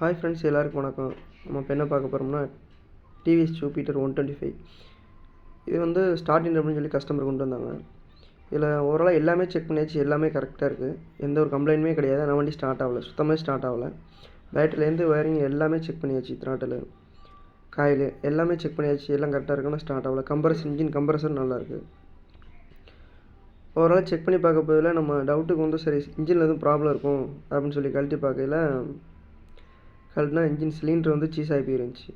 Hi friends, எல்லாருக்கும் வணக்கம். நம்ம இப்போ என்ன பார்க்க போகிறோம்னா டிவிஎஸ் ஜூபிட்டர் 125. இது வந்து ஸ்டார்டிங் அப்படின்னு சொல்லி கஸ்டமர் கொண்டு வந்தாங்க. இதில் ஓவராலாக எல்லாமே செக் பண்ணியாச்சு, எல்லாமே கரெக்டாக இருக்குது. எந்த ஒரு கம்ப்ளைண்ட்டுமே கிடையாது. ஆனால் வண்டி ஸ்டார்ட் ஆகலை, சுத்தமாக ஸ்டார்ட் ஆகலை. பேட்டரிலேருந்து ஒயரிங் எல்லாமே செக் பண்ணியாச்சு, த்ராட்டில் காயில் எல்லாமே செக் பண்ணியாச்சு, எல்லாம் கரெக்டாக இருக்குன்னா ஸ்டார்ட் ஆகலை. இன்ஜின் கம்ப்ரஸர் நல்லாயிருக்கு. ஓவராலாக செக் பண்ணி பார்க்க போதில் நம்ம டவுட்டுக்கு வந்து சரி இன்ஜினில் எதுவும் ப்ராப்ளம் இருக்கும் அப்படின்னு சொல்லி கழட்டி பார்க்கையில் இன்ஜின் சிலிண்டர் வந்து சீஸ் ஆகி போயிருந்துச்சு.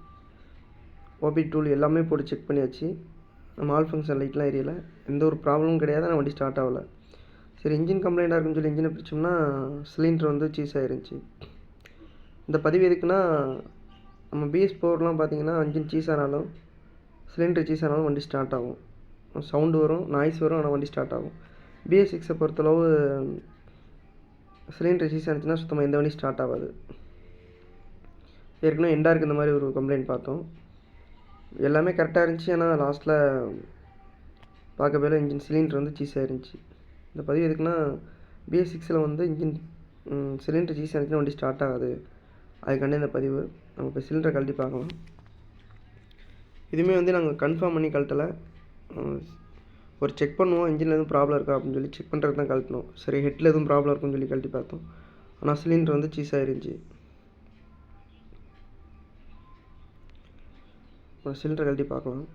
ஓபி டூல் எல்லாமே போட்டு செக் பண்ணியாச்சு. நம்ம ஆல் ஃபங்க்ஷன் லைட்லாம் எரியலை, எந்த ஒரு ப்ராப்ளமும் கிடையாது. ஆனால் வண்டி ஸ்டார்ட் ஆகலை. சரி இன்ஜின் கம்ப்ளைண்ட்டாக இருக்குன்னு சொல்லி இன்ஜினை பிடிச்சோம்னா சிலிண்டர் வந்து சீஸ் ஆகிருந்துச்சி. இந்த பதிவு எதுக்குன்னா, நம்ம பிஎஸ் பவர்லாம் பார்த்தீங்கன்னா இன்ஜின் சீஸ் ஆனாலும் சிலிண்டர் சீஸ் ஆனாலும் வண்டி ஸ்டார்ட் ஆகும். சவுண்டு வரும், நாய்ஸ் வரும், ஆனால் வண்டி ஸ்டார்ட் ஆகும். BS6 பொறுத்தளவு சிலிண்டர் சீஸ் ஆனிச்சுன்னா சுத்தமாக எந்த வண்டி ஸ்டார்ட் ஆகாது. ஏற்கனவே எண்டாருக்கு இந்த மாதிரி ஒரு கம்ப்ளைண்ட் பார்த்தோம். எல்லாமே கரெக்டாக இருந்துச்சு. ஆனால் லாஸ்ட்டில் பார்க்க போயில இன்ஜின் சிலிண்டர் வந்து சீஸ் ஆகிருந்துச்சி. இந்த பதிவு எதுக்குன்னா, BS6 வந்து இன்ஜின் சிலிண்டர் சீஸ் ஆனிச்சுன்னா வண்டி ஸ்டார்ட் ஆகாது. அதுக்காண்டி இந்த பதிவு. நம்ம இப்போ சிலிண்டரை கழட்டி பார்க்கலாம். இதுவுமே வந்து நாங்கள் கன்ஃபார்ம் பண்ணி கழட்டலை, ஒரு செக் பண்ணுவோம் இன்ஜினில் எதுவும் ப்ராப்ளம் இருக்கா அப்படின்னு சொல்லி செக் பண்ணுறதுக்கு தான் கழட்டணும். சரி ஹெட்டில் எதுவும் ப்ராப்ளம் இருக்குன்னு சொல்லி கழட்டி பார்த்தோம். ஆனால் சிலிண்டர் வந்து சீஸ் ஆகிருந்துச்சி. சிலிண்டர் கழட்டி பார்க்கலாம்.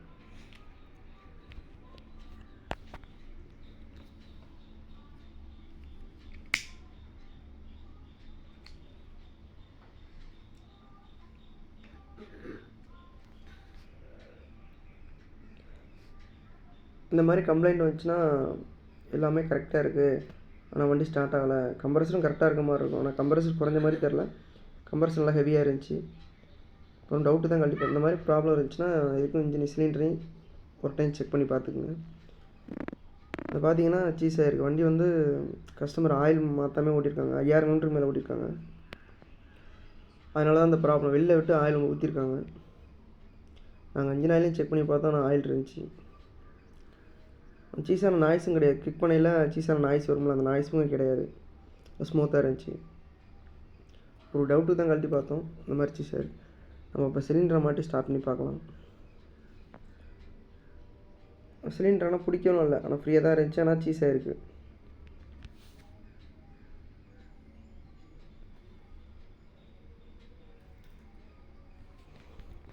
இந்த மாதிரி கம்ப்ளைண்ட் வந்துச்சுன்னா எல்லாமே கரெக்டாக இருக்குது, ஆனால் வண்டி ஸ்டார்ட் ஆகலை. கம்ப்ரஸரும் கரெக்டாக இருக்க மாதிரி இருக்கும், ஆனால் கம்ப்ரஸர் குறைஞ்ச மாதிரி தெரில. கம்ப்ரஸர் நல்லா ஹெவியாக இருந்துச்சு. அப்புறம் டவுட்டு தான் கண்டிப்பாக. இந்த மாதிரி ப்ராப்ளம் இருந்துச்சுன்னா இதுக்கும் இன்ஜின் சிலிண்டரையும் ஒரு டைம் செக் பண்ணி பார்த்துக்குங்க. அது பார்த்தீங்கன்னா சீஸ் ஆகிருக்கு. வண்டி வந்து கஸ்டமர் ஆயில் மாற்றாமே ஓட்டியிருக்காங்க. 5000 கிலோமீட்டருக்கு மேலே ஓட்டியிருக்காங்க. அதனால தான் அந்த ப்ராப்ளம். வெளில விட்டு ஆயில் ஊற்றிருக்காங்க. நாங்கள் இன்ஜின் ஆயிலையும் செக் பண்ணி பார்த்தோம், ஆனால் ஆயில் இருந்துச்சு. சீஸான நாய்ஸும் கிடையாது. கிளிக் பண்ணையில் சீஸான நாய்ஸ் வரும்ல, அந்த நாய்ஸும் கிடையாது. ஸ்மூத்தாக இருந்துச்சு. ஒரு டவுட்டு தான் கழட்டி பார்த்தோம், இந்த மாதிரி சீஸ் ஆகிருக்கு. நம்ம இப்போ சிலிண்டரை மாட்டி ஸ்டார்ட் பண்ணி பார்க்கலாம். சிலிண்டர் ஆனால் பிடிக்கணும் இல்லை, ஆனால் ஃப்ரீயாக தான் இருந்துச்சு. ஆனால் சீஸ் ஆகிருக்கு.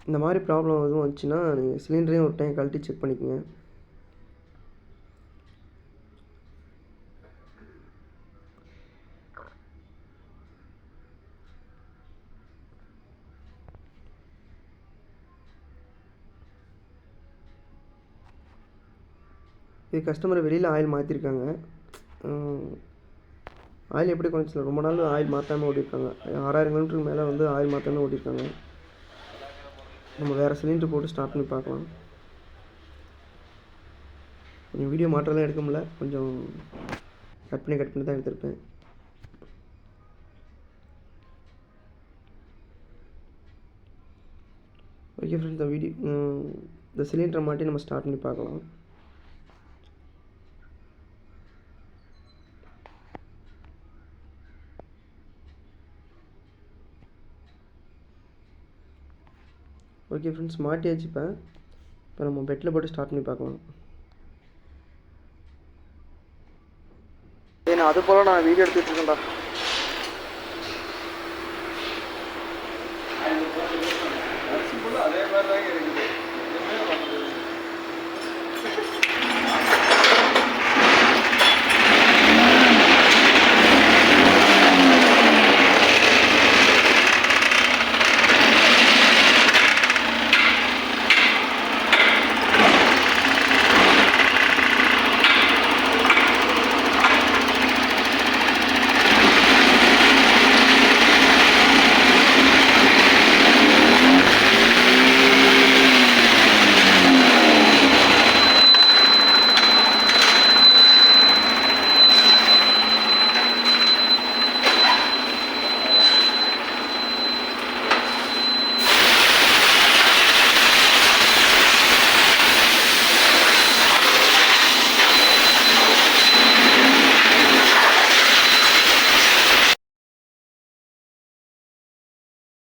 இந்த மாதிரி ப்ராப்ளம் எதுவும் வந்துச்சுன்னா நீங்கள் சிலிண்டரையும் ஒரு டைம் கழட்டி செக் பண்ணிக்கோங்க. இது கஸ்டமர் வெளியில் ஆயில் மாற்றிருக்காங்க. ஆயில் எப்படி கொஞ்சம் ரொம்ப நாள் ஆயில் மாற்றாமல் ஓட்டியிருக்காங்க. 6000 கிலோமீட்டருக்கு மேலே வந்து ஆயில் மாற்றாமல் ஓட்டியிருக்காங்க. நம்ம வேறு சிலிண்டர் போட்டு ஸ்டார்ட் பண்ணி பார்க்கலாம். கொஞ்சம் வீடியோ மாற்றலாம் எடுக்க முடியல, கொஞ்சம் கட் பண்ணி தான் எடுத்திருப்பேன். ஓகே ஃப்ரெண்ட்ஸ், இந்த சிலிண்டரை மாட்டி நம்ம ஸ்டார்ட் பண்ணி பார்க்கலாம். ஓகே ஃப்ரெண்ட்ஸ், மாட்டியாச்சு. இப்போ நம்ம பெட்டில் போட்டு ஸ்டார்ட் பண்ணி பார்க்கலாம். ஏன்னா அது போல் நான் வீடியோ எடுத்துகிட்டு இருக்கேன்டா.